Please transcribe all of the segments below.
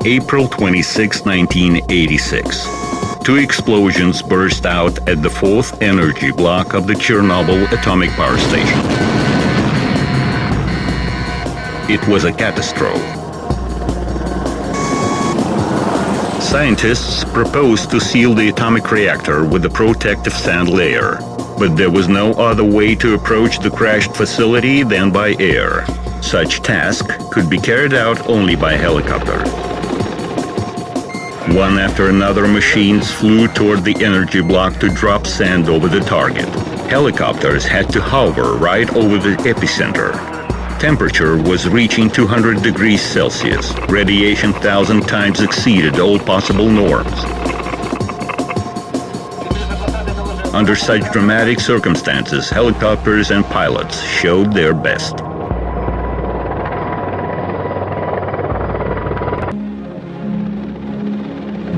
April 26, 1986. Two explosions burst out at the fourth energy block of the Chernobyl atomic power station. It was a catastrophe. Scientists proposed to seal the atomic reactor with a protective sand layer, but there was no other way to approach the crashed facility than by air. Such task could be carried out only by helicopter. One after another, machines flew toward the energy block to drop sand over the target. Helicopters had to hover right over the epicenter. Temperature was reaching 200 degrees Celsius. Radiation 1,000 times exceeded all possible norms. Under such dramatic circumstances, helicopters and pilots showed their best.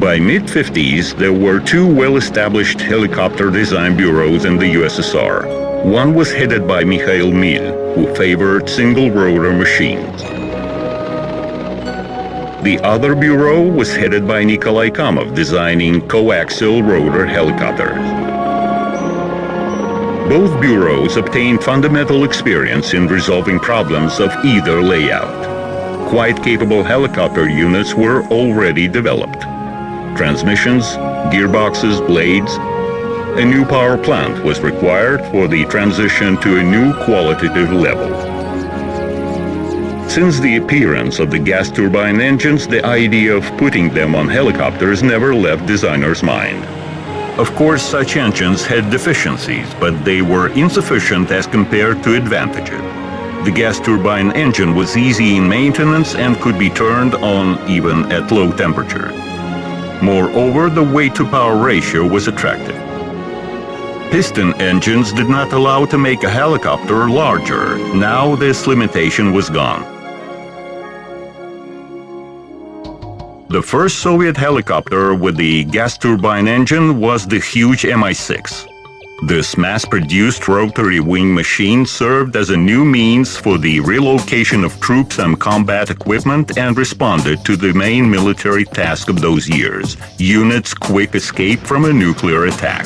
By mid-50s, there were two well-established helicopter design bureaus in the USSR. One was headed by Mikhail Mil, who favored single-rotor machines. The other bureau was headed by Nikolai Kamov, designing coaxial rotor helicopters. Both bureaus obtained fundamental experience in resolving problems of either layout. Quite capable helicopter units were already developed. Transmissions, gearboxes, blades. A new power plant was required for the transition to a new qualitative level. Since the appearance of the gas turbine engines, the idea of putting them on helicopters never left designers' mind. Of course, such engines had deficiencies, but they were insufficient as compared to advantages. The gas turbine engine was easy in maintenance and could be turned on even at low temperature. Moreover, the weight-to-power ratio was attractive. Piston engines did not allow to make a helicopter larger. Now this limitation was gone. The first Soviet helicopter with the gas turbine engine was the huge Mi-6. This mass-produced rotary wing machine served as a new means for the relocation of troops and combat equipment and responded to the main military task of those years: units' quick escape from a nuclear attack.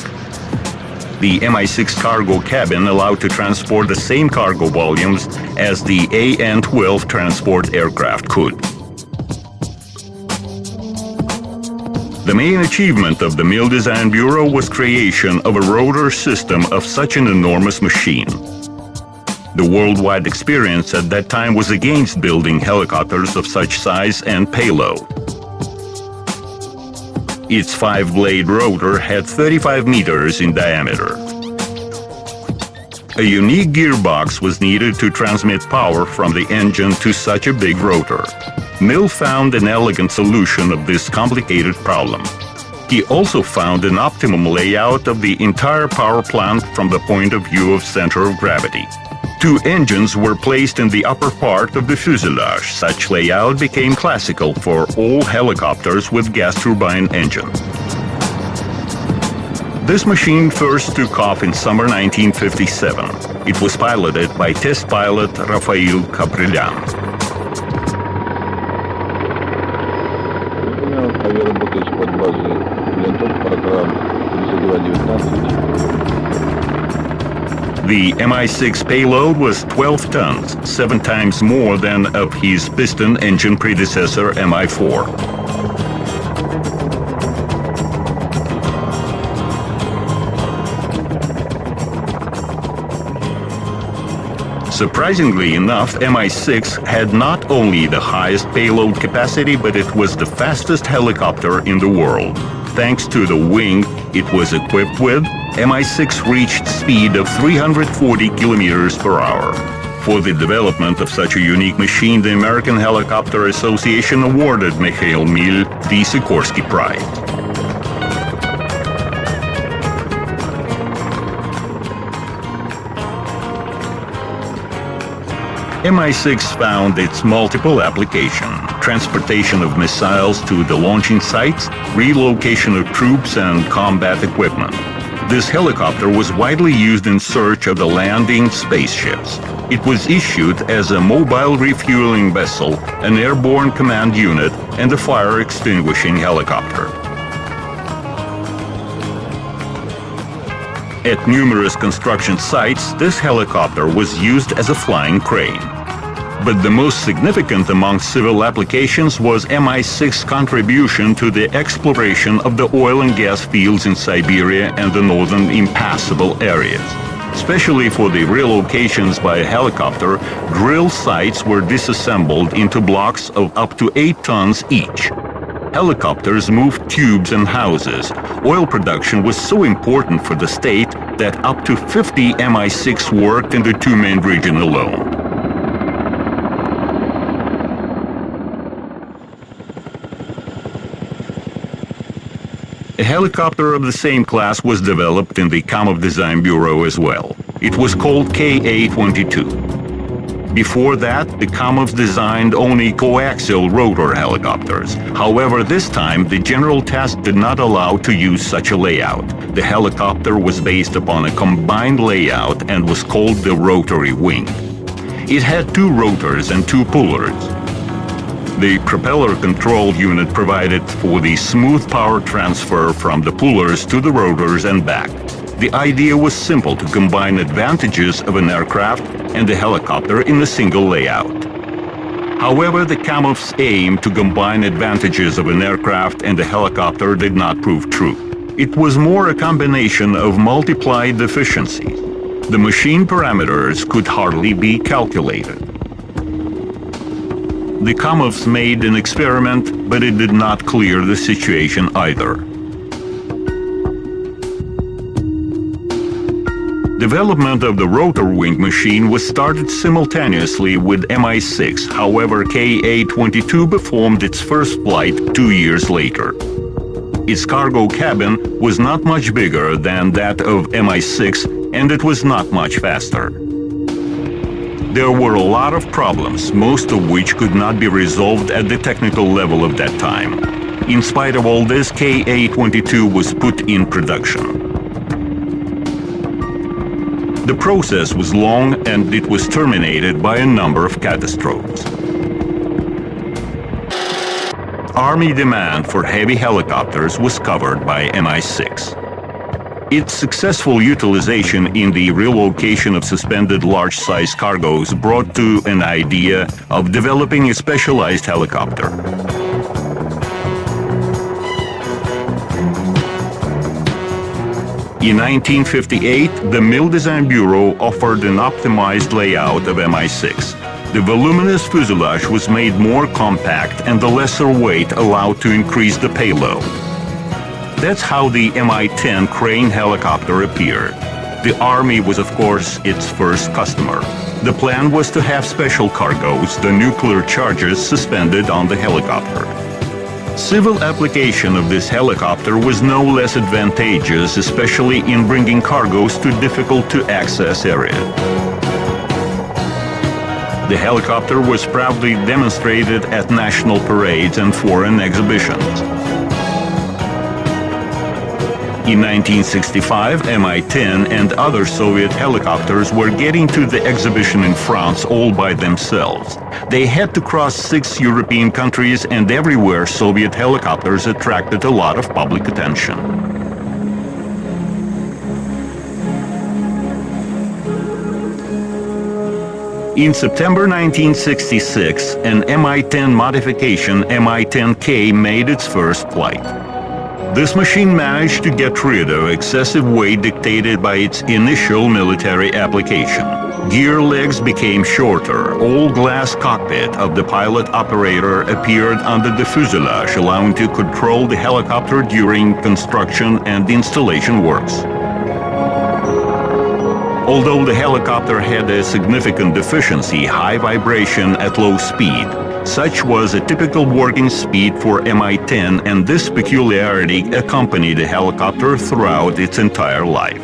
The Mi-6 cargo cabin allowed to transport the same cargo volumes as the An-12 transport aircraft could. The main achievement of the Mil Design Bureau was creation of a rotor system of such an enormous machine. The worldwide experience at that time was against building helicopters of such size and payload. Its 5-blade rotor had 35 meters in diameter. A unique gearbox was needed to transmit power from the engine to such a big rotor. Mil found an elegant solution of this complicated problem. He also found an optimum layout of the entire power plant from the point of view of center of gravity. Two engines were placed in the upper part of the fuselage. Such layout became classical for all helicopters with gas turbine engines. This machine first took off in summer 1957. It was piloted by test pilot Rafael Kaprilyan. The Mi-6 payload was 12 tons, 7 times more than of his piston engine predecessor Mi-4. Surprisingly enough, Mi-6 had not only the highest payload capacity, but it was the fastest helicopter in the world. Thanks to the wing it was equipped with, Mi-6 reached speed of 340 kilometers per hour. For the development of such a unique machine, the American Helicopter Association awarded Mikhail Mil the Sikorsky Prize. Mi-6 found its multiple application: transportation of missiles to the launching sites, relocation of troops and combat equipment. This helicopter was widely used in search of the landing spaceships. It was issued as a mobile refueling vessel, an airborne command unit, and a fire extinguishing helicopter. At numerous construction sites, this helicopter was used as a flying crane. But the most significant among civil applications was Mi-6's contribution to the exploration of the oil and gas fields in Siberia and the northern impassable areas. Especially for the relocations by helicopter, drill sites were disassembled into blocks of up to 8 tons each. Helicopters moved tubes and houses. Oil production was so important for the state that up to 50 Mi-6 worked in the Tumen region alone. A helicopter of the same class was developed in the Kamov Design Bureau as well. It was called Ka-22. Before that, the Kamovs designed only coaxial rotor helicopters. However, this time, the general task did not allow to use such a layout. The helicopter was based upon a combined layout and was called the rotary wing. It had 2 rotors and 2 pullers. The propeller control unit provided for the smooth power transfer from the pullers to the rotors and back. The idea was simple: to combine advantages of an aircraft and a helicopter in a single layout. However, the Kamov's aim to combine advantages of an aircraft and a helicopter did not prove true. It was more a combination of multiplied deficiencies. The machine parameters could hardly be calculated. The Kamovs made an experiment, but it did not clear the situation either. Development of the rotor wing machine was started simultaneously with Mi-6. However, Ka-22 performed its first flight 2 years later. Its cargo cabin was not much bigger than that of Mi-6, and it was not much faster. There were a lot of problems, most of which could not be resolved at the technical level of that time. In spite of all this, Ka-22 was put in production. The process was long, and it was terminated by a number of catastrophes. Army demand for heavy helicopters was covered by Mi-6. Its successful utilization in the relocation of suspended large-size cargoes brought to an idea of developing a specialized helicopter. In 1958, the Mill Design Bureau offered an optimized layout of Mi-6. The voluminous fuselage was made more compact, and the lesser weight allowed to increase the payload. That's how the Mi-10 crane helicopter appeared. The Army was, of course, its first customer. The plan was to have special cargoes, the nuclear charges, suspended on the helicopter. Civil application of this helicopter was no less advantageous, especially in bringing cargoes to difficult-to-access areas. The helicopter was proudly demonstrated at national parades and foreign exhibitions. In 1965, Mi-10 and other Soviet helicopters were getting to the exhibition in France all by themselves. They had to cross 6 European countries, and everywhere Soviet helicopters attracted a lot of public attention. In September 1966, an Mi-10 modification, Mi-10K, made its first flight. This machine managed to get rid of excessive weight dictated by its initial military application. Gear legs became shorter. All glass cockpit of the pilot-operator appeared under the fuselage, allowing to control the helicopter during construction and installation works. Although the helicopter had a significant deficiency, high vibration at low speed, such was a typical working speed for Mi-10, and this peculiarity accompanied the helicopter throughout its entire life.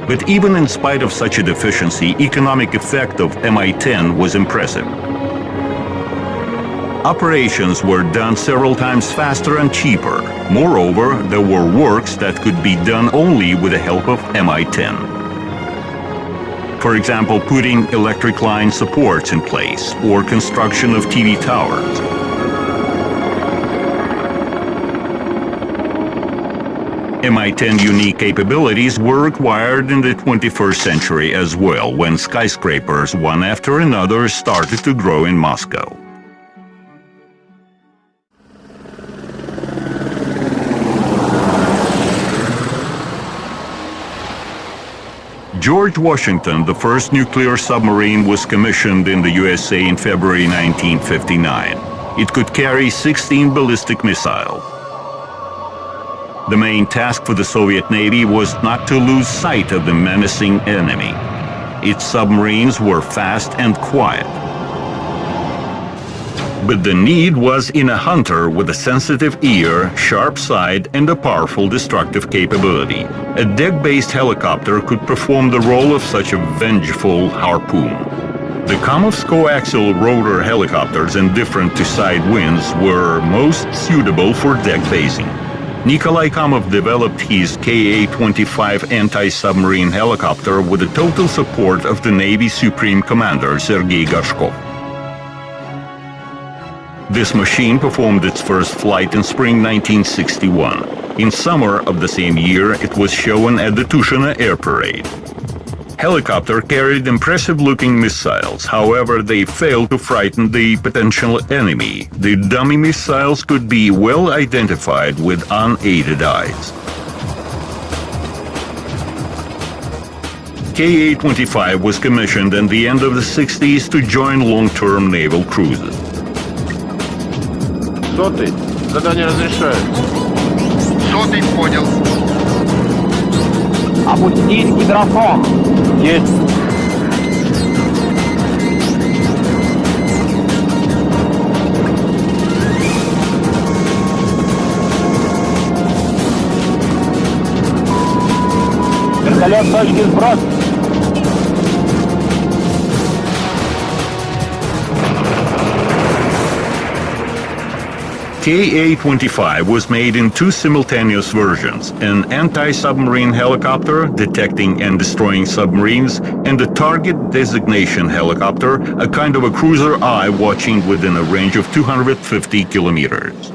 But even in spite of such a deficiency, economic effect of Mi-10 was impressive. Operations were done several times faster and cheaper. Moreover, there were works that could be done only with the help of Mi-10. For example, putting electric line supports in place or construction of TV towers. Mi-10 unique capabilities were required in the 21st century as well, when skyscrapers, one after another, started to grow in Moscow. George Washington, the first nuclear submarine, was commissioned in the USA in February 1959. It could carry 16 ballistic missiles. The main task for the Soviet Navy was not to lose sight of the menacing enemy. Its submarines were fast and quiet. But the need was in a hunter with a sensitive ear, sharp side, and a powerful destructive capability. A deck-based helicopter could perform the role of such a vengeful harpoon. The Kamov's coaxial rotor helicopters, indifferent to side winds, were most suitable for deck basing. Nikolai Kamov developed his Ka-25 anti-submarine helicopter with the total support of the Navy's Supreme Commander, Sergei Gorshkov. This machine performed its first flight in spring 1961. In summer of the same year, it was shown at the Tushino Air Parade. Helicopter carried impressive-looking missiles. However, they failed to frighten the potential enemy. The dummy missiles could be well identified with unaided eyes. Ka-25 was commissioned at the end of the 60s to join long-term naval cruises. Сотый, задание разрешаю. Сотый, понял. Опустить гидрофон. Есть. Вертолет точки сброс. Ka-25 was made in two simultaneous versions, an anti-submarine helicopter detecting and destroying submarines, and a target designation helicopter, a kind of a cruiser eye watching within a range of 250 kilometers.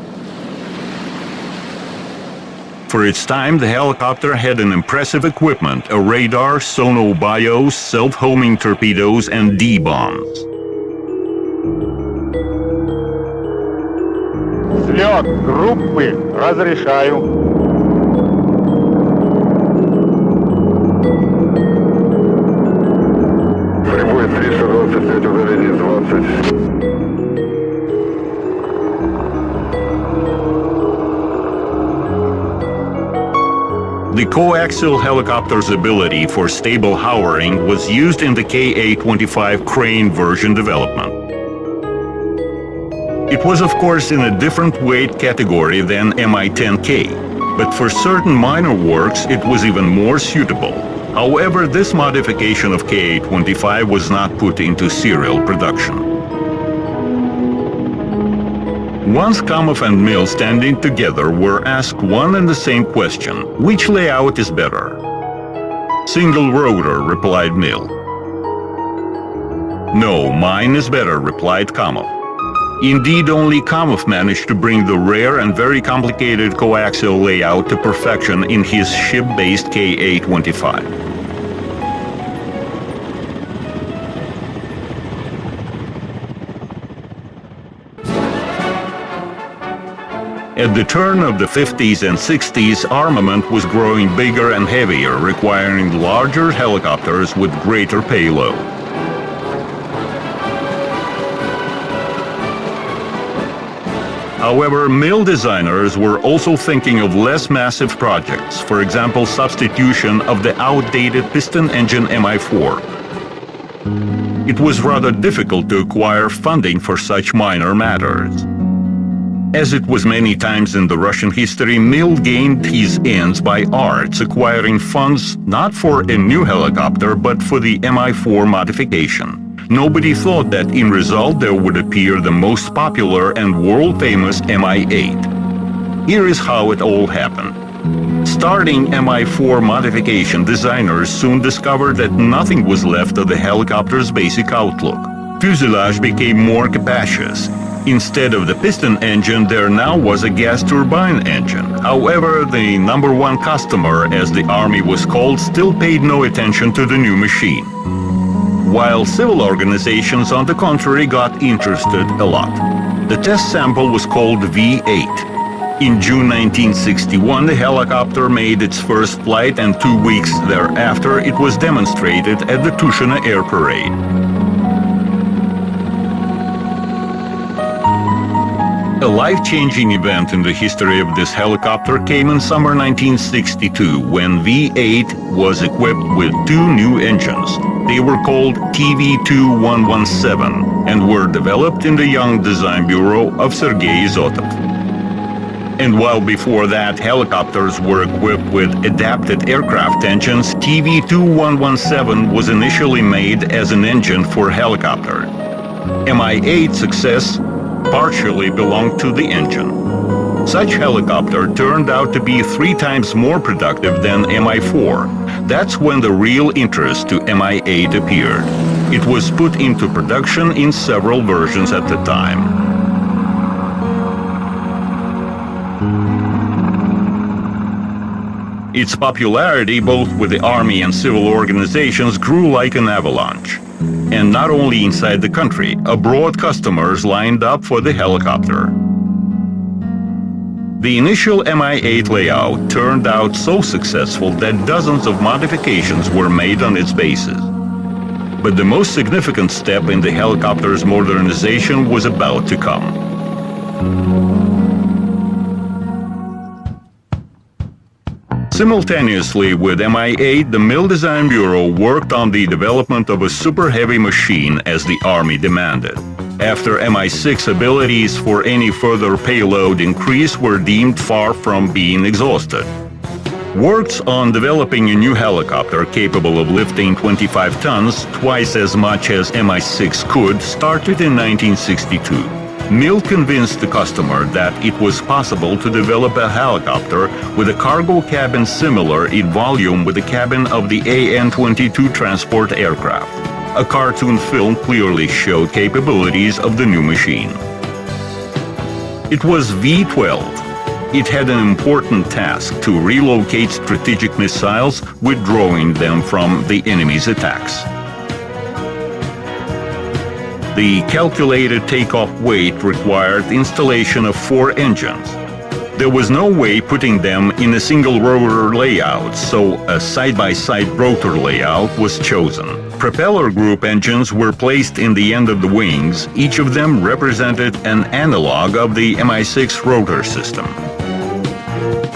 For its time, the helicopter had an impressive equipment, a radar, sonobios, self-homing torpedoes, and D-bombs. Взлет группы разрешаю. Прибой 325, удаление 20. The coaxial helicopter's ability for stable hovering was used in the Ka-25 crane version development. It was, of course, in a different weight category than Mi-10K, but for certain minor works it was even more suitable. However, this modification of Ka-25 was not put into serial production. Once Kamov and Mill, standing together, were asked one and the same question: which layout is better? Single rotor, replied Mill. No, mine is better, replied Kamov. Indeed, only Kamov managed to bring the rare and very complicated coaxial layout to perfection in his ship-based Ka-25. At the turn of the 50s and 60s, armament was growing bigger and heavier, requiring larger helicopters with greater payload. However, mill designers were also thinking of less massive projects, for example, substitution of the outdated piston engine Mi-4. It was rather difficult to acquire funding for such minor matters. As it was many times in the Russian history, Mill gained his ends by arts, acquiring funds not for a new helicopter, but for the Mi-4 modification. nobody thought that in result there would appear the most popular and world-famous Mi-8. Here is how it all happened. Starting Mi-4 modification, designers soon discovered that nothing was left of the helicopter's basic outlook. Fuselage became more capacious. Instead of the piston engine, there now was a gas turbine engine. However, the number one customer, as the Army was called, still paid no attention to the new machine, while civil organizations, on the contrary, got interested a lot. The test sample was called V8. In June 1961, the helicopter made its first flight, and 2 weeks thereafter it was demonstrated at the Tushino Air Parade. A life-changing event in the history of this helicopter came in summer 1962, when V8 was equipped with 2 new engines. They were called TV2117 and were developed in the Young Design Bureau of Sergei Izotov. And while before that helicopters were equipped with adapted aircraft engines, TV2117 was initially made as an engine for helicopter. Mi-8's success partially belonged to the engine. Such helicopter turned out to be 3 times more productive than Mi-4. That's when the real interest to Mi-8 appeared. It was put into production in several versions at the time. Its popularity, both with the Army and civil organizations, grew like an avalanche. And not only inside the country, abroad customers lined up for the helicopter. The initial Mi-8 layout turned out so successful that dozens of modifications were made on its basis. But the most significant step in the helicopter's modernization was about to come. Simultaneously with Mi-8, the Mil Design Bureau worked on the development of a super heavy machine as the Army demanded. After Mi-6, abilities for any further payload increase were deemed far from being exhausted. Works on developing a new helicopter capable of lifting 25 tons, twice as much as Mi-6 could, started in 1962. Mil convinced the customer that it was possible to develop a helicopter with a cargo cabin similar in volume with the cabin of the AN-22 transport aircraft. A cartoon film clearly showed capabilities of the new machine. It was V-12. It had an important task to relocate strategic missiles, withdrawing them from the enemy's attacks. The calculated takeoff weight required installation of 4 engines. There was no way putting them in a single rotor layout, so a side-by-side rotor layout was chosen. Propeller group engines were placed in the end of the wings. Each of them represented an analog of the Mi-6 rotor system.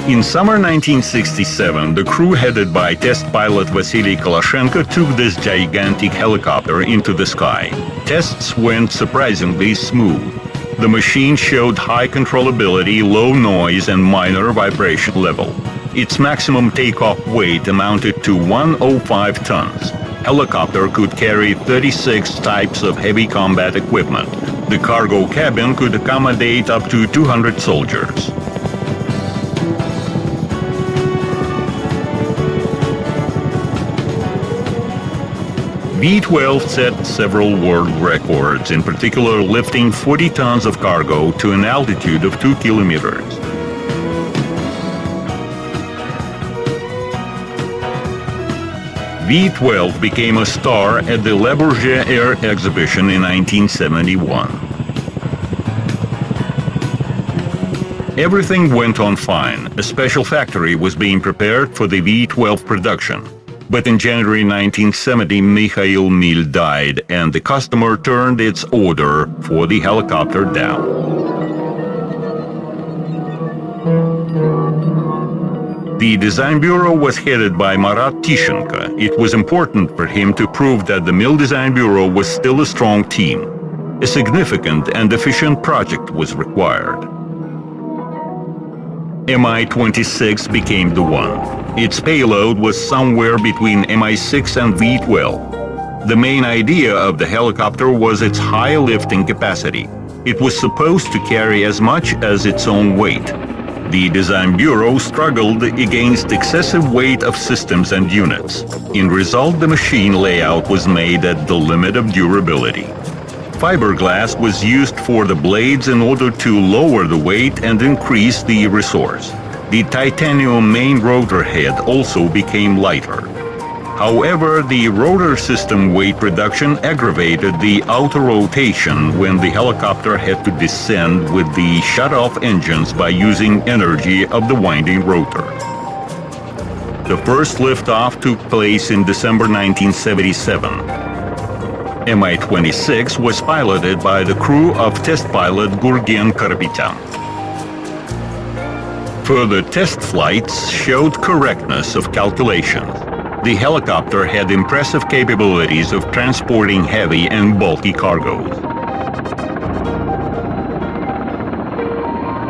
In summer 1967, the crew headed by test pilot Vasily Kalashenko took this gigantic helicopter into the sky. Tests went surprisingly smooth. The machine showed high controllability, low noise, and minor vibration level. Its maximum takeoff weight amounted to 105 tons. Helicopter could carry 36 types of heavy combat equipment. The cargo cabin could accommodate up to 200 soldiers. V-12 set several world records, in particular lifting 40 tons of cargo to an altitude of 2 kilometers. V-12 became a star at the Le Bourget Air Exhibition in 1971. Everything went on fine. A special factory was being prepared for the V-12 production. But in January 1970, Mikhail Mil died, and the customer turned its order for the helicopter down. The design bureau was headed by Marat Tishenko. It was important for him to prove that the Mil Design Bureau was still a strong team. A significant and efficient project was required. Mi-26 became the one. Its payload was somewhere between Mi-6 and V-12. The main idea of the helicopter was its high lifting capacity. It was supposed to carry as much as its own weight. The Design Bureau struggled against excessive weight of systems and units. In result, the machine layout was made at the limit of durability. Fiberglass was used for the blades in order to lower the weight and increase the resource. The titanium main rotor head also became lighter. However, the rotor system weight reduction aggravated the outer rotation when the helicopter had to descend with the shut-off engines by using energy of the winding rotor. The first liftoff took place in December 1977. Mi-26 was piloted by the crew of test pilot Gurgen Karapetyan. Further test flights showed correctness of calculations. The helicopter had impressive capabilities of transporting heavy and bulky cargoes.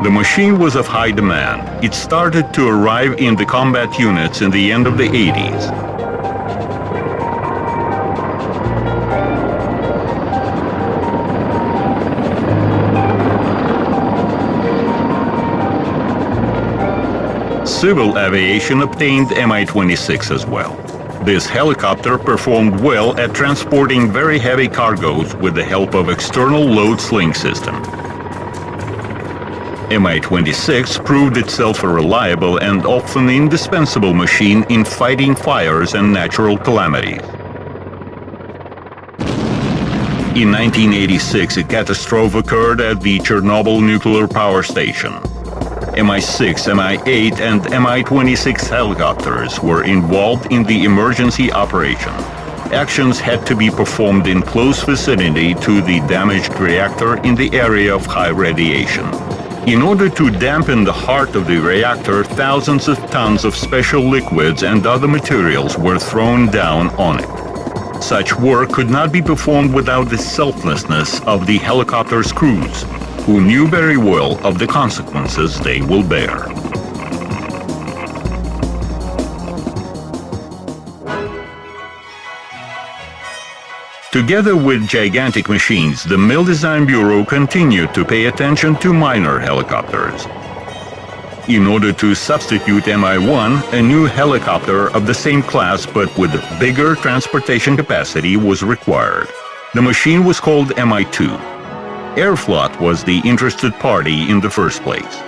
The machine was of high demand. It started to arrive in the combat units in the end of the 80s. Civil aviation obtained Mi-26 as well. This helicopter performed well at transporting very heavy cargoes with the help of external load sling system. Mi-26 proved itself a reliable and often indispensable machine in fighting fires and natural calamities. In 1986, a catastrophe occurred at the Chernobyl nuclear power station. Mi-6, Mi-8 and Mi-26 helicopters were involved in the emergency operation. Actions had to be performed in close vicinity to the damaged reactor in the area of high radiation. In order to dampen the heart of the reactor, thousands of tons of special liquids and other materials were thrown down on it. Such work could not be performed without the selflessness of the helicopter's crews, who knew very well of the consequences they will bear. Together with gigantic machines, the Mil Design Bureau continued to pay attention to minor helicopters. In order to substitute Mi-1, a new helicopter of the same class but with bigger transportation capacity was required. The machine was called Mi-2. Aeroflot was the interested party in the first place.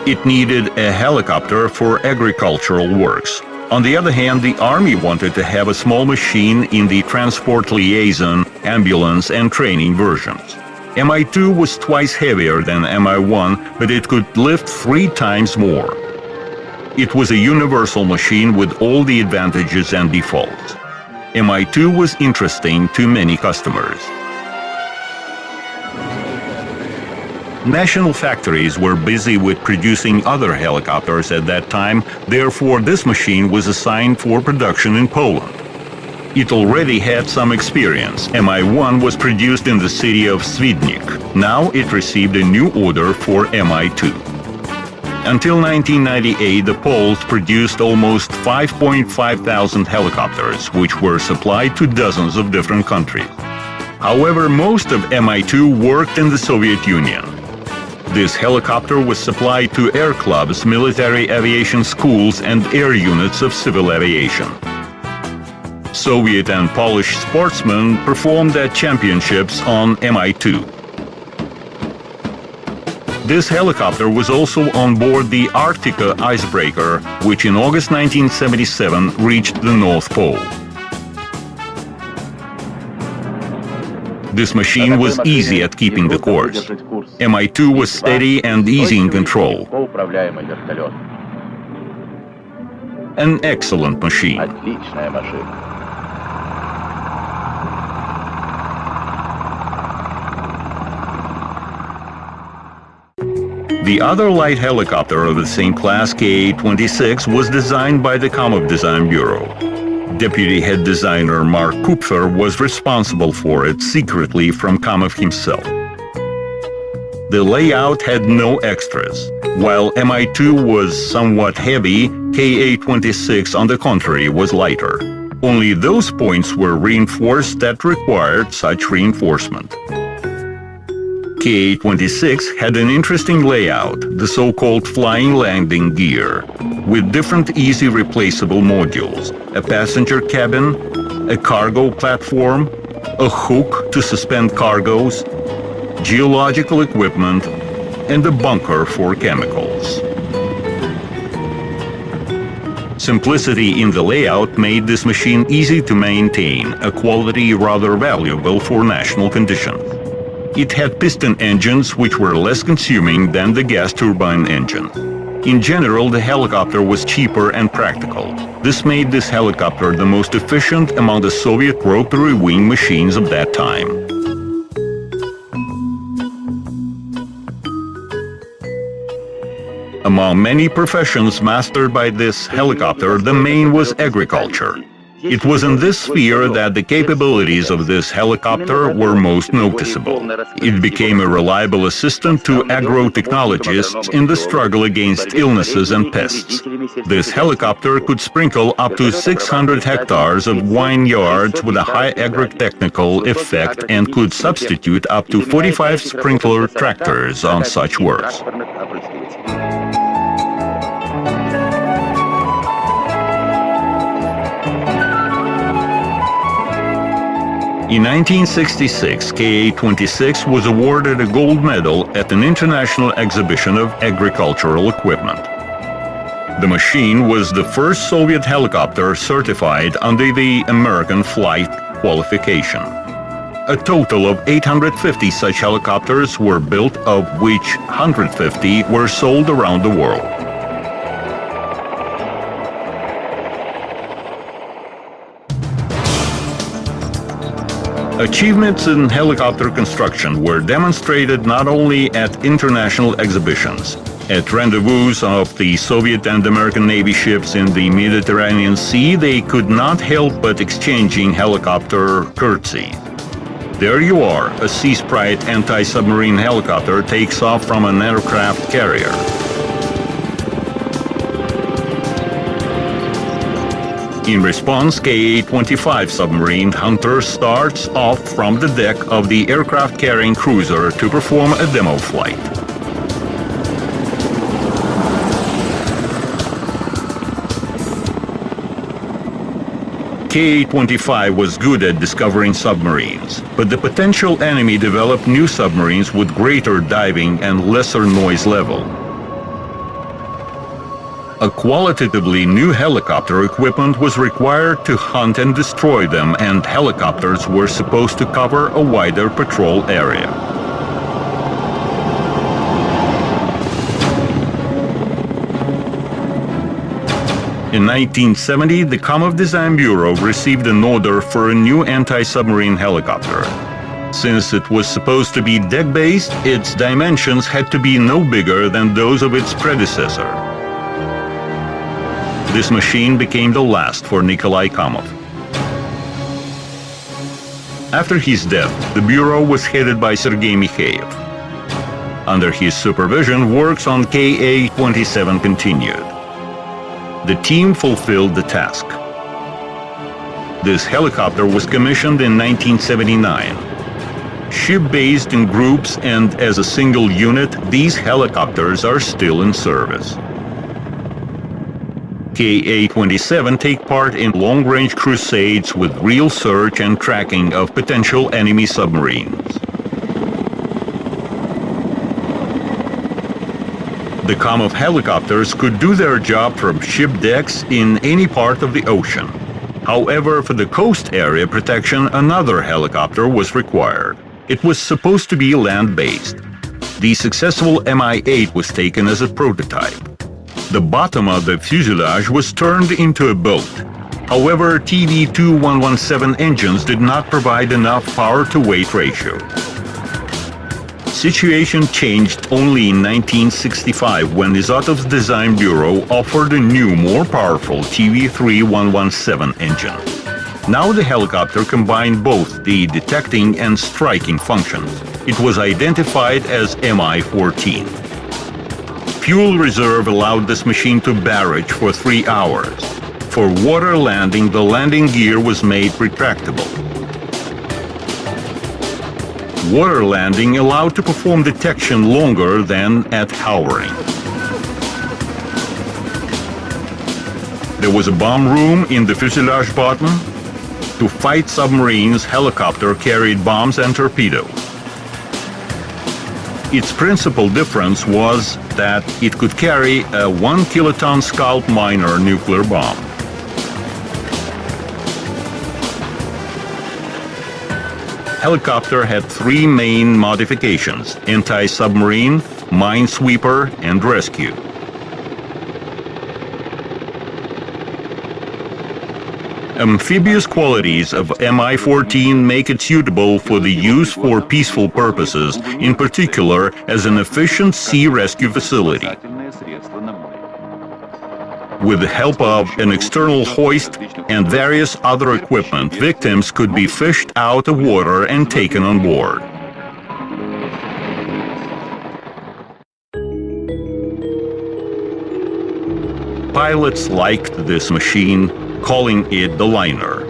It needed a helicopter for agricultural works. On the other hand, the Army wanted to have a small machine in the transport liaison, ambulance and training versions. Mi-2 was twice heavier than Mi-1, but it could lift 3 times more. It was a universal machine with all the advantages and defaults. Mi-2 was interesting to many customers. National factories were busy with producing other helicopters at that time, therefore this machine was assigned for production in Poland. It already had some experience. Mi-1 was produced in the city of Swidnik. Now it received a new order for Mi-2. Until 1998, the Poles produced almost 5.5 thousand helicopters, which were supplied to dozens of different countries. However, most of Mi-2 worked in the Soviet Union. This helicopter was supplied to air clubs, military aviation schools, and air units of civil aviation. Soviet and Polish sportsmen performed at championships on Mi-2. This helicopter was also on board the Arctica icebreaker, which in August 1977 reached the North Pole. This machine was easy at keeping the course. Mi-2 was steady and easy in control. An excellent machine. The other light helicopter of the same class, Ka-26, was designed by the Kamov Design Bureau. Deputy head designer Mark Kupfer was responsible for it secretly from Kamov himself. The layout had no extras. While Mi-2 was somewhat heavy, Ka-26, on the contrary, was lighter. Only those points were reinforced that required such reinforcement. Ka-26 had an interesting layout, the so-called flying landing gear, with different easy replaceable modules, a passenger cabin, a cargo platform, a hook to suspend cargoes, geological equipment, and a bunker for chemicals. Simplicity in the layout made this machine easy to maintain, a quality rather valuable for national conditions. It had piston engines which were less consuming than the gas turbine engines. In general, the helicopter was cheaper and practical. This made this helicopter the most efficient among the Soviet rotary wing machines of that time. Among many professions mastered by this helicopter, the main was agriculture. It was in this sphere that the capabilities of this helicopter were most noticeable. It became a reliable assistant to agro-technologists in the struggle against illnesses and pests. This helicopter could sprinkle up to 600 hectares of vineyards with a high agro-technical effect and could substitute up to 45 sprinkler tractors on such works. In 1966, Ka-26 was awarded a gold medal at an international exhibition of agricultural equipment. The machine was the first Soviet helicopter certified under the American flight qualification. A total of 850 such helicopters were built, of which 150 were sold around the world. Achievements in helicopter construction were demonstrated not only at international exhibitions. At rendezvous of the Soviet and American Navy ships in the Mediterranean Sea, they could not help but exchanging helicopter curtsies. There you are, a Sea Sprite anti-submarine helicopter takes off from an aircraft carrier. In response, Ka-25 submarine Hunter starts off from the deck of the aircraft-carrying cruiser to perform a demo flight. Ka-25 was good at discovering submarines, but the potential enemy developed new submarines with greater diving and lesser noise level. A qualitatively new helicopter equipment was required to hunt and destroy them, and helicopters were supposed to cover a wider patrol area. In 1970, the Komov Design Bureau received an order for a new anti-submarine helicopter. Since it was supposed to be deck-based, its dimensions had to be no bigger than those of its predecessor. This machine became the last for Nikolai Komov. After his death, the Bureau was headed by Sergei Mikheyev. Under his supervision, works on Ka-27 continued. The team fulfilled the task. This helicopter was commissioned in 1979. Ship-based in groups and as a single unit, these helicopters are still in service. Ka-27 take part in long-range crusades with real search and tracking of potential enemy submarines. The Komov helicopters could do their job from ship decks in any part of the ocean. However, for the coast area protection, another helicopter was required. It was supposed to be land-based. The successful Mi-8 was taken as a prototype. The bottom of the fuselage was turned into a boat. However, TV2117 engines did not provide enough power-to-weight ratio. Situation changed only in 1965 when Izotov's Design Bureau offered a new, more powerful TV3117 engine. Now the helicopter combined both the detecting and striking functions. It was identified as Mi-14. Fuel reserve allowed this machine to barrage for 3 hours. For water landing, the landing gear was made retractable. Water landing allowed to perform detection longer than at hovering. There was a bomb room in the fuselage bottom. To fight submarines, helicopter carried bombs and torpedoes. Its principal difference was that it could carry a 1-kiloton Scalp minor nuclear bomb. Helicopter had three main modifications: anti-submarine, minesweeper, and rescue. Amphibious qualities of Mi-14 make it suitable for the use for peaceful purposes, in particular as an efficient sea rescue facility. With the help of an external hoist and various other equipment, victims could be fished out of water and taken on board. Pilots liked this machine, calling it the liner.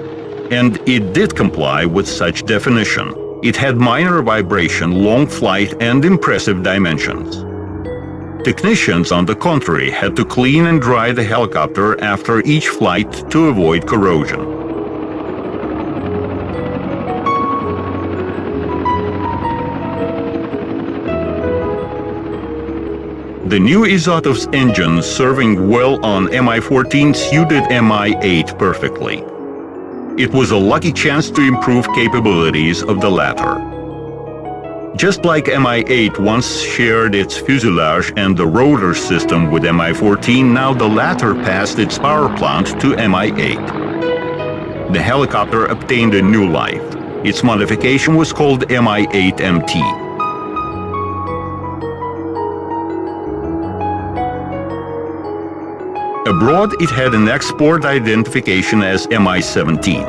And it did comply with such definition. It had minor vibration, long flight, and impressive dimensions. Technicians, on the contrary, had to clean and dry the helicopter after each flight to avoid corrosion. The new Izotov's engine serving well on Mi-14 suited Mi-8 perfectly. It was a lucky chance to improve capabilities of the latter. Just like Mi-8 once shared its fuselage and the rotor system with Mi-14, now the latter passed its power plant to Mi-8. The helicopter obtained a new life. Its modification was called Mi-8MT. Abroad, it had an export identification as Mi-17.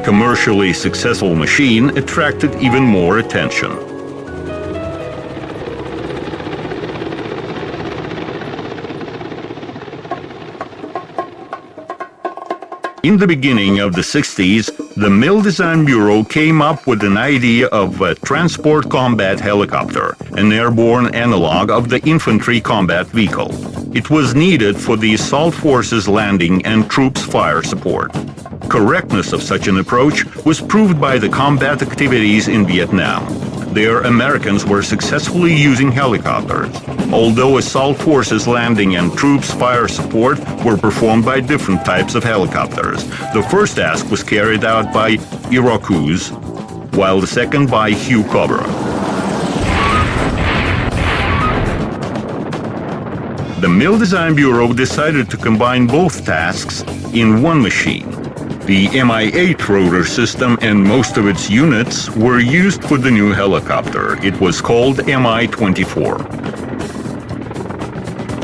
Commercially successful machine attracted even more attention. In the beginning of the 60s, the Mill Design Bureau came up with an idea of a transport combat helicopter, an airborne analog of the infantry combat vehicle. It was needed for the assault forces landing and troops fire support. Correctness of such an approach was proved by the combat activities in Vietnam. There, Americans were successfully using helicopters, although assault forces landing and troops fire support were performed by different types of helicopters. The first task was carried out by Irokuz, while the second by Hugh Cobra. The Mill Design Bureau decided to combine both tasks in one machine. The Mi-8 rotor system and most of its units were used for the new helicopter. It was called Mi-24.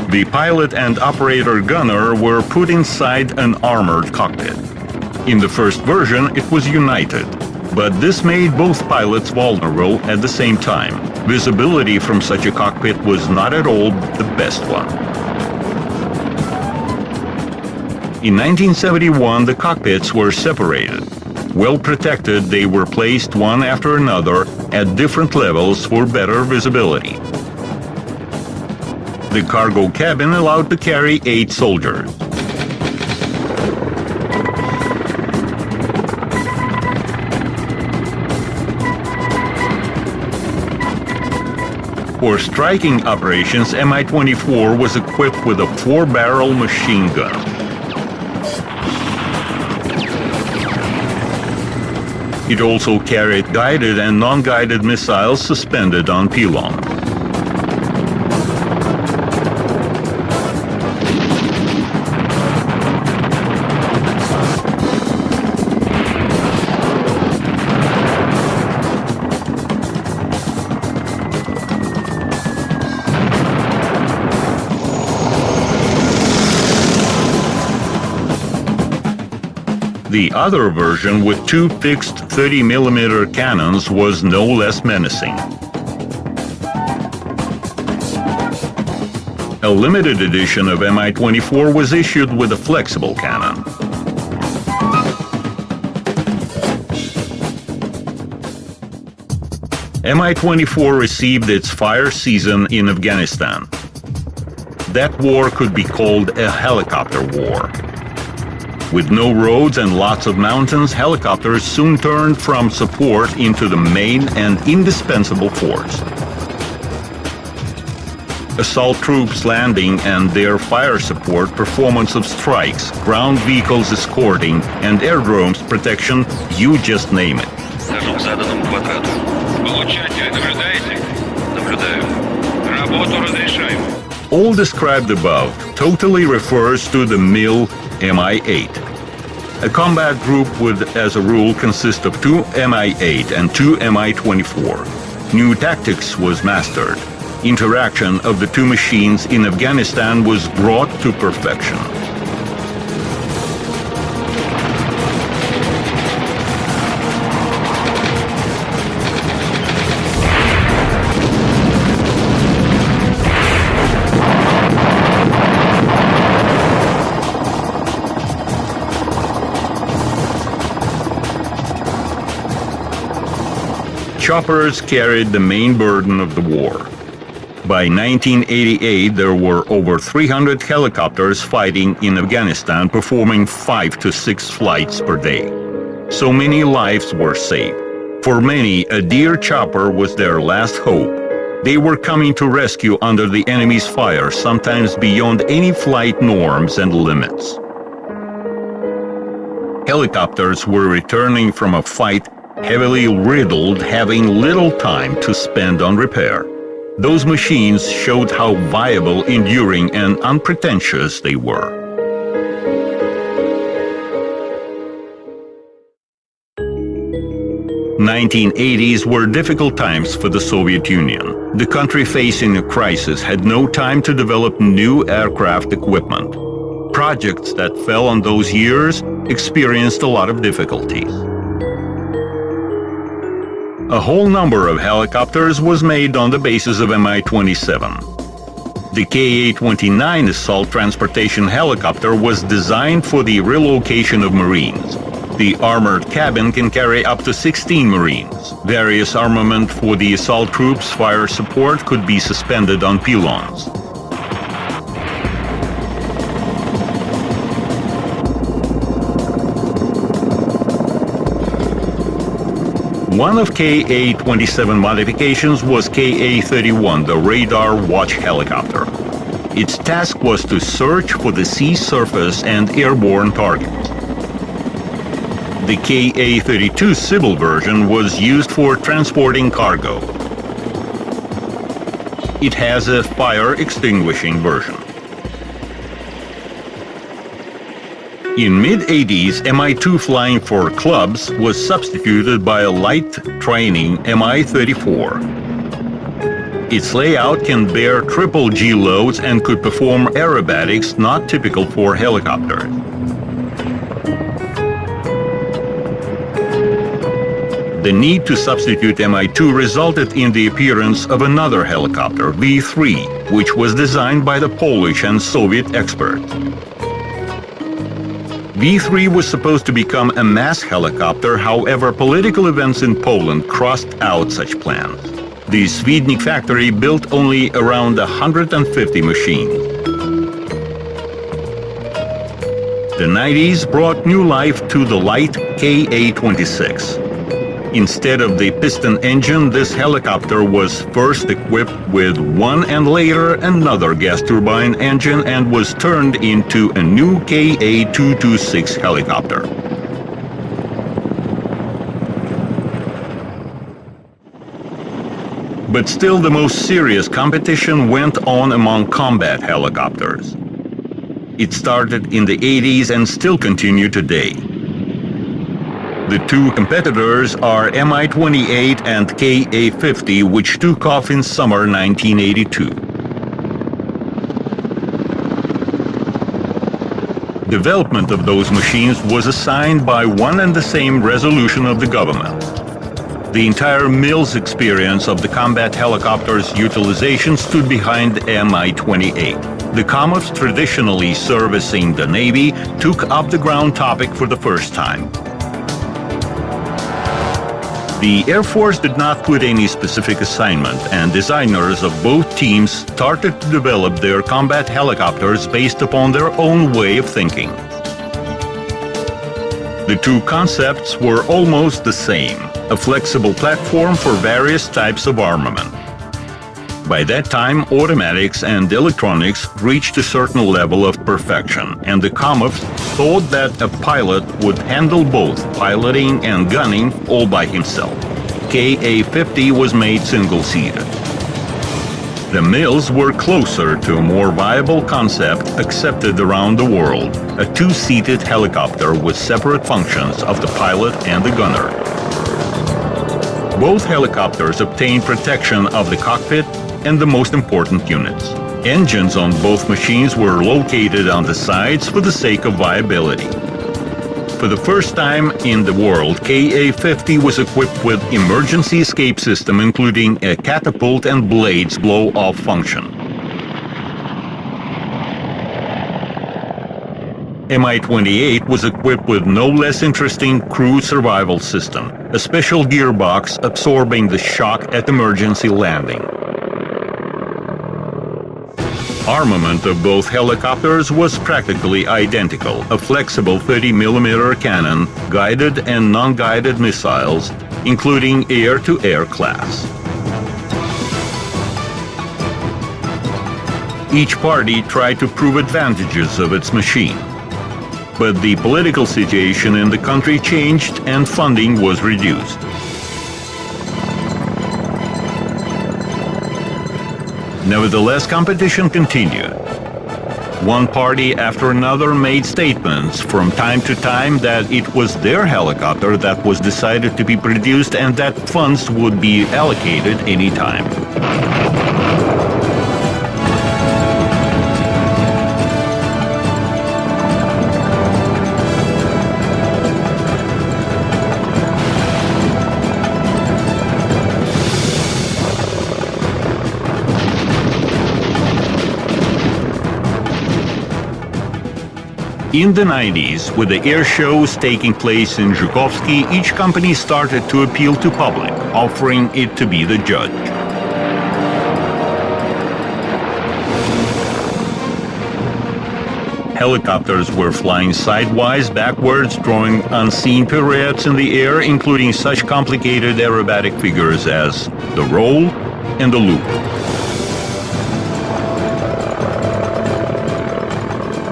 The pilot and operator gunner were put inside an armored cockpit. In the first version, it was united, but this made both pilots vulnerable at the same time. Visibility from such a cockpit was not at all the best one. In 1971, the cockpits were separated. Well protected, they were placed one after another at different levels for better visibility. The cargo cabin allowed to carry 8 soldiers. For striking operations, Mi-24 was equipped with a 4-barrel machine gun. It also carried guided and non-guided missiles suspended on pylons. The other version, with 2 fixed 30mm cannons, was no less menacing. A limited edition of Mi-24 was issued with a flexible cannon. Mi-24 received its fire season in Afghanistan. That war could be called a helicopter war. With no roads and lots of mountains, helicopters soon turned from support into the main and indispensable force. Assault troops landing and their fire support, performance of strikes, ground vehicles escorting, and airdromes protection, you just name it. Нахожусь к заданному квадрату. Получатель, наблюдаете? Наблюдаю. Работу разрешаю. All described above totally refers to the MIL Mi-8. A combat group would, as a rule, consist of 2 Mi-8 and 2 Mi-24. New tactics was mastered. Interaction of the two machines in Afghanistan was brought to perfection. Choppers carried the main burden of the war. By 1988, there were over 300 helicopters fighting in Afghanistan, performing 5 to 6 flights per day. So many lives were saved. For many, a dear chopper was their last hope. They were coming to rescue under the enemy's fire, sometimes beyond any flight norms and limits. Helicopters were returning from a fight heavily riddled, having little time to spend on repair. Those machines showed how viable, enduring, and unpretentious they were. The 1980s were difficult times for the Soviet Union. The country facing a crisis had no time to develop new aircraft equipment. Projects that fell on those years experienced a lot of difficulties. A whole number of helicopters was made on the basis of Mi-27. The Ka-29 assault transportation helicopter was designed for the relocation of Marines. The armored cabin can carry up to 16 Marines. Various armament for the assault troops' fire support could be suspended on pylons. One of Ka-27 modifications was Ka-31, the radar watch helicopter. Its task was to search for the sea surface and airborne targets. The Ka-32 civil version was used for transporting cargo. It has a fire-extinguishing version. In mid-80s, Mi-2 flying for clubs was substituted by a light training Mi-34. Its layout can bear triple G loads and could perform aerobatics not typical for helicopters. The need to substitute Mi-2 resulted in the appearance of another helicopter, V-3, which was designed by the Polish and Soviet experts. V-3 was supposed to become a mass helicopter, however, political events in Poland crossed out such plans. The Swidnik factory built only around 150 machines. The 90s brought new life to the light Ka-26. Instead of the piston engine, this helicopter was first equipped with one and later another gas turbine engine and was turned into a new Ka-226 helicopter. But still, the most serious competition went on among combat helicopters. It started in the 80s and still continues today. The two competitors are Mi-28 and Ka-50, which took off in summer 1982. Development of those machines was assigned by one and the same resolution of the government. The entire Mills experience of the combat helicopter's utilization stood behind Mi-28. The Comets, traditionally servicing the Navy, took up the ground topic for the first time. The Air Force did not put any specific assignment, and designers of both teams started to develop their combat helicopters based upon their own way of thinking. The two concepts were almost the same: a flexible platform for various types of armament. By that time, automatics and electronics reached a certain level of perfection, and the Comets thought that a pilot would handle both piloting and gunning all by himself. Ka-50 was made single-seated. The Mills were closer to a more viable concept accepted around the world: a two-seated helicopter with separate functions of the pilot and the gunner. Both helicopters obtained protection of the cockpit and the most important units. Engines on both machines were located on the sides for the sake of viability. For the first time in the world, Ka-50 was equipped with emergency escape system, including a catapult and blades blow-off function. Mi-28 was equipped with no less interesting crew survival system, a special gearbox absorbing the shock at emergency landing. Armament of both helicopters was practically identical: a flexible 30mm cannon, guided and non-guided missiles, including air-to-air class. Each party tried to prove advantages of its machine. But the political situation in the country changed and funding was reduced. Nevertheless, competition continued. One party after another made statements from time to time that it was their helicopter that was decided to be produced and that funds would be allocated any time. In the 90s, with the air shows taking place in Zhukovsky, each company started to appeal to public, offering it to be the judge. Helicopters were flying sidewise, backwards, drawing unseen pirouettes in the air, including such complicated aerobatic figures as the roll and the loop.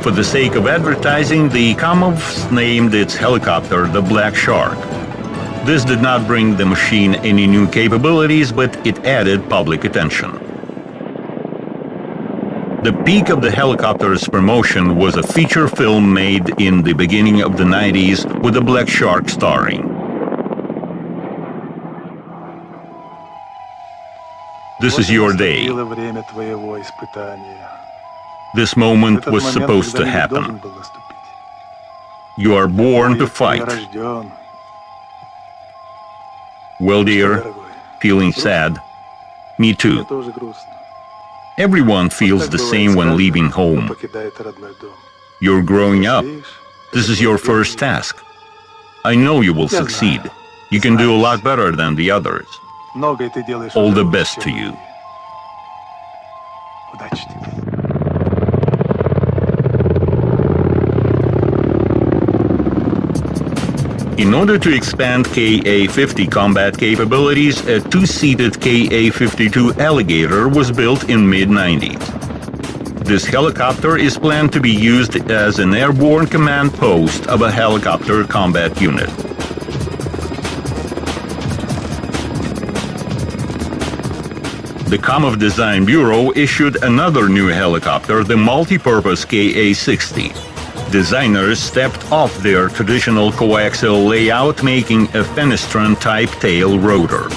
For the sake of advertising, the Comets named its helicopter the Black Shark. This did not bring the machine any new capabilities, but it added public attention. The peak of the helicopter's promotion was a feature film made in the beginning of the 90s with the Black Shark starring. This is your day. This moment was supposed to happen. You are born to fight. Well, dear, feeling sad? Me too. Everyone feels the same when leaving home. You're growing up. This is your first task. I know you will succeed. You can do a lot better than the others. All the best to you. In order to expand Ka-50 combat capabilities, a two-seated Ka-52 Alligator was built in mid-90s. This helicopter is planned to be used as an airborne command post of a helicopter combat unit. The Comov Design Bureau issued another new helicopter, the multi-purpose Ka-60. Designers stepped off their traditional coaxial layout, making a fenestron-type tail rotor.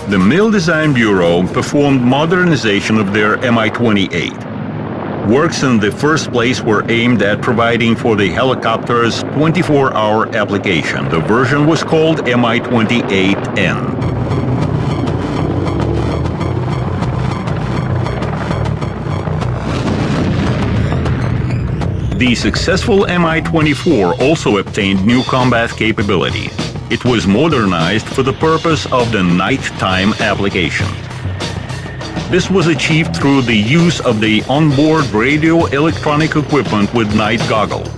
The Mill Design Bureau performed modernization of their Mi-28. Works in the first place were aimed at providing for the helicopter's 24-hour application. The version was called Mi-28N. The successful Mi-24 also obtained new combat capabilities. It was modernized for the purpose of the nighttime application. This was achieved through the use of the onboard radio-electronic equipment with night goggles.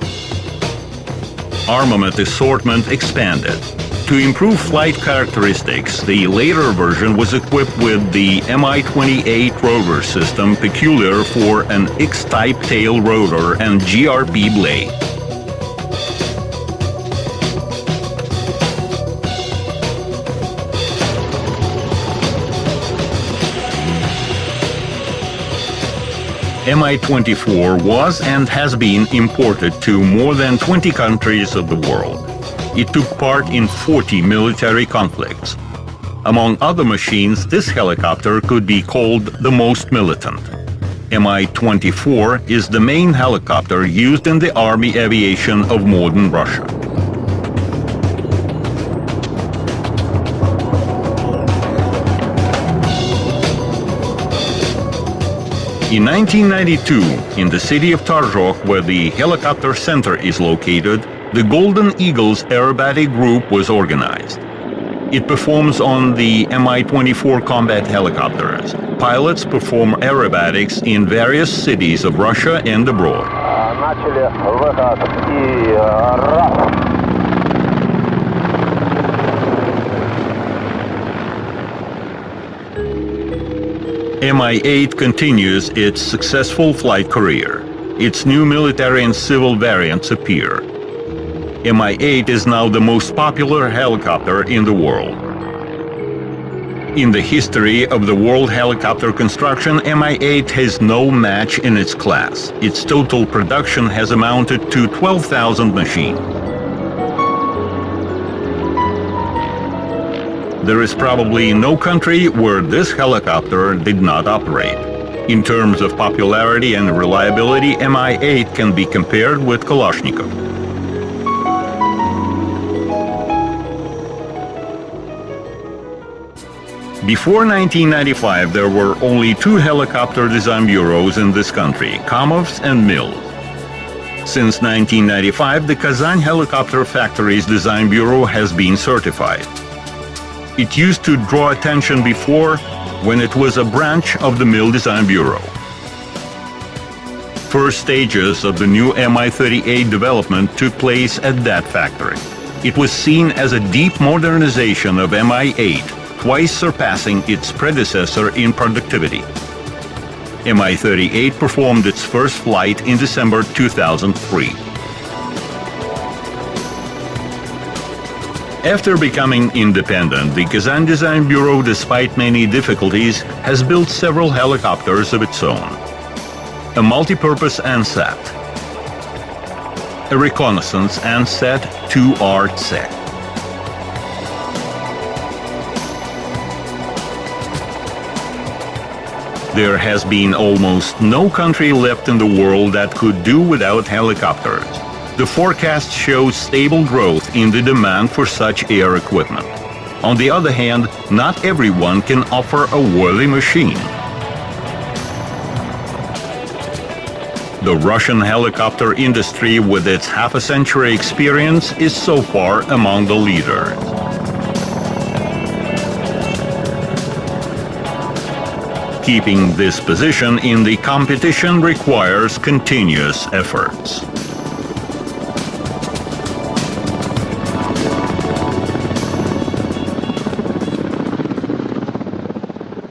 Armament assortment expanded. To improve flight characteristics, the later version was equipped with the Mi-28 rotor system peculiar for an X-type tail rotor and GRP blade. Mi-24 was and has been imported to more than 20 countries of the world. It took part in 40 military conflicts. Among other machines, this helicopter could be called the most militant. Mi-24 is the main helicopter used in the army aviation of modern Russia. In 1992, in the city of Tarzhok, where the helicopter center is located, the Golden Eagles aerobatic group was organized. It performs on the Mi-24 combat helicopters. Pilots perform aerobatics in various cities of Russia and abroad. Mi-8 continues its successful flight career. Its new military and civil variants appear. Mi-8 is now the most popular helicopter in the world. In the history of the world helicopter construction, Mi-8 has no match in its class. Its total production has amounted to 12,000 machines. There is probably no country where this helicopter did not operate. In terms of popularity and reliability, Mi-8 can be compared with Kalashnikov. Before 1995, there were only two helicopter design bureaus in this country, Kamov's and Mills. Since 1995, the Kazan Helicopter Factory's Design Bureau has been certified. It used to draw attention before, when it was a branch of the Mill Design Bureau. First stages of the new Mi-38 development took place at that factory. It was seen as a deep modernization of Mi-8, twice surpassing its predecessor in productivity. Mi-38 performed its first flight in December 2003. After becoming independent, the Kazan Design Bureau, despite many difficulties, has built several helicopters of its own. A multi-purpose Ansat, a reconnaissance Ansat 2RTSEC, there has been almost no country left in the world that could do without helicopters. The forecast shows stable growth in the demand for such air equipment. On the other hand, not everyone can offer a worthy machine. The Russian helicopter industry, with its half-a-century experience, is so far among the leaders. Keeping this position in the competition requires continuous efforts.